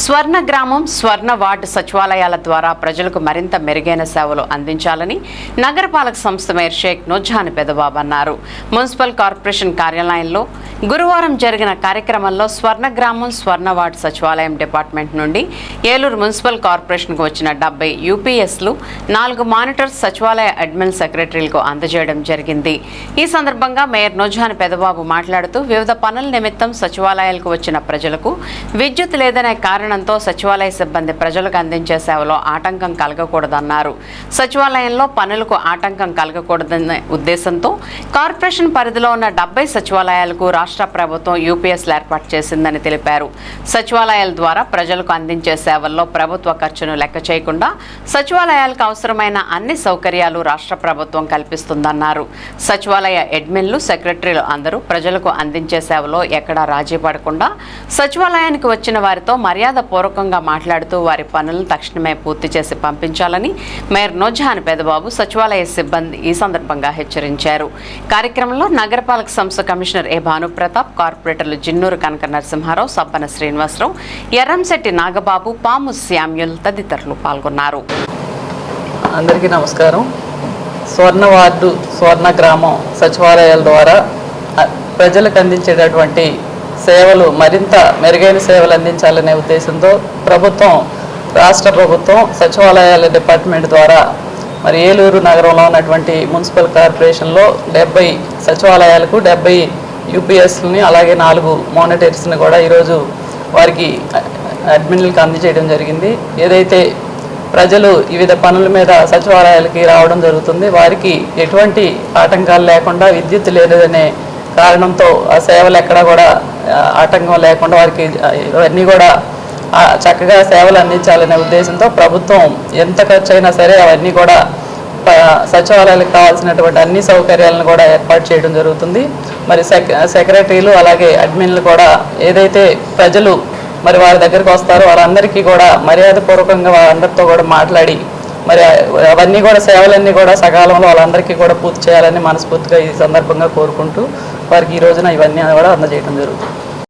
స్వర్ణ గ్రామం స్వర్ణ వార్డు సచివాలయాల ద్వారా ప్రజలకు మరింత మెరుగైన సేవలు అందించాలని నగరపాలక సంస్థ మేయర్ షేక్ నూర్జహాన్ పెదబాబు అన్నారు. మున్సిపల్ కార్పొరేషన్ కార్యాలయంలో గురువారం జరిగిన కార్యక్రమంలో స్వర్ణ గ్రామం స్వర్ణ వార్డు సచివాలయం డిపార్ట్మెంట్ నుండి ఏలూరు మున్సిపల్ కార్పొరేషన్కు వచ్చిన 70 యూపీఎస్లు 4 మానిటర్స్ సచివాలయ అడ్మిన్ సెక్రటరీలకు అందజేయడం జరిగింది. ఈ సందర్భంగా మేయర్ నూర్జహాన్ పెదబాబు మాట్లాడుతూ వివిధ పనుల నిమిత్తం సచివాలయాలకు వచ్చిన ప్రజలకు విద్యుత్ లేదనే కారణంతో సచివాలయ సిబ్బంది ప్రజలకు అందించే సేవలో ఆటంకం కలగకూడదన్నారు. సచివాలయంలో పనులకు ఆటంకం కలగకూడదనే ఉద్దేశంతో కార్పొరేషన్ పరిధిలో ఉన్న 70 సచివాలయాలకు రాష్ట్ర ప్రభుత్వం యూపీఎస్లు ఏర్పాటు చేసిందని తెలిపారు. సచివాలయాల ద్వారా ప్రజలకు అందించే సేవల్లో ప్రభుత్వ ఖర్చును లెక్క చేయకుండా సచివాలయాలకు అవసరమైన అన్ని సౌకర్యాలు రాష్ట్ర ప్రభుత్వం కల్పిస్తుందన్నారు. సచివాలయ అడ్మిన్లు సెక్రటరీలు అందరూ ప్రజలకు అందించే సేవలో ఎక్కడా రాజీ పడకుండా సచివాలయానికి వచ్చిన వారితో మర్యాదపూర్వకంగా మాట్లాడుతూ వారి పనులను తక్షణమే పూర్తి చేసి పంపించాలని మేయర్ నూర్జహాన్ పెదబాబు సచివాలయ సిబ్బంది ఈ సందర్భంగా హెచ్చరించారు. కార్యక్రమంలో నగరపాలక సంస్థ కమిషనర్ ఏ భానుప్రతాప్, కార్పొరేటర్లు జిన్నూరు కనక నరసింహారావు, సబ్బన శ్రీనివాసరావు, ఎర్రంశెట్టి నాగబాబు, పాము శామ్యుల్ తదితరులు పాల్గొన్నారు. అందరికీ నమస్కారం. స్వర్ణ వార్డు స్వర్ణ గ్రామం సచివాలయాల ద్వారా ప్రజలకు అందించేటటువంటి సేవలు మరింత మెరుగైన సేవలు అందించాలనే ఉద్దేశంతో రాష్ట్ర ప్రభుత్వం సచివాలయాల డిపార్ట్మెంట్ ద్వారా మరి ఏలూరు నగరంలో ఉన్నటువంటి మున్సిపల్ కార్పొరేషన్లో 70 సచివాలయాలకు 70 యూపీఎస్ని అలాగే 4 మానిటర్స్ని కూడా ఈరోజు వారికి అడ్మిన్లకు అందజేయడం జరిగింది. ఏదైతే ప్రజలు వివిధ పనుల మీద సచివాలయాలకి రావడం జరుగుతుంది, వారికి ఎటువంటి ఆటంకాలు లేకుండా విద్యుత్ లేదనే కారణంతో ఆ సేవలు ఎక్కడా కూడా ఆటంకం లేకుండా వారికి ఇవన్నీ కూడా చక్కగా సేవలు అందించాలనే ఉద్దేశంతో ప్రభుత్వం ఎంత ఖర్చు అయినా సరే అవన్నీ కూడా సచివాలయాలకు కావాల్సినటువంటి అన్ని సౌకర్యాలను కూడా ఏర్పాటు చేయడం జరుగుతుంది. మరి సెక్రటరీలు అలాగే అడ్మిన్లు కూడా ఏదైతే ప్రజలు మరి వారి దగ్గరికి వస్తారో వారందరికీ కూడా మర్యాదపూర్వకంగా వారందరితో కూడా మాట్లాడి మరి అవన్నీ కూడా సేవలన్నీ కూడా సకాలంలో వాళ్ళందరికీ కూడా పూర్తి చేయాలని మనస్ఫూర్తిగా ఈ సందర్భంగా కోరుకుంటూ వారికి ఈ రోజున ఇవన్నీ కూడా అందజేయడం జరుగుతుంది.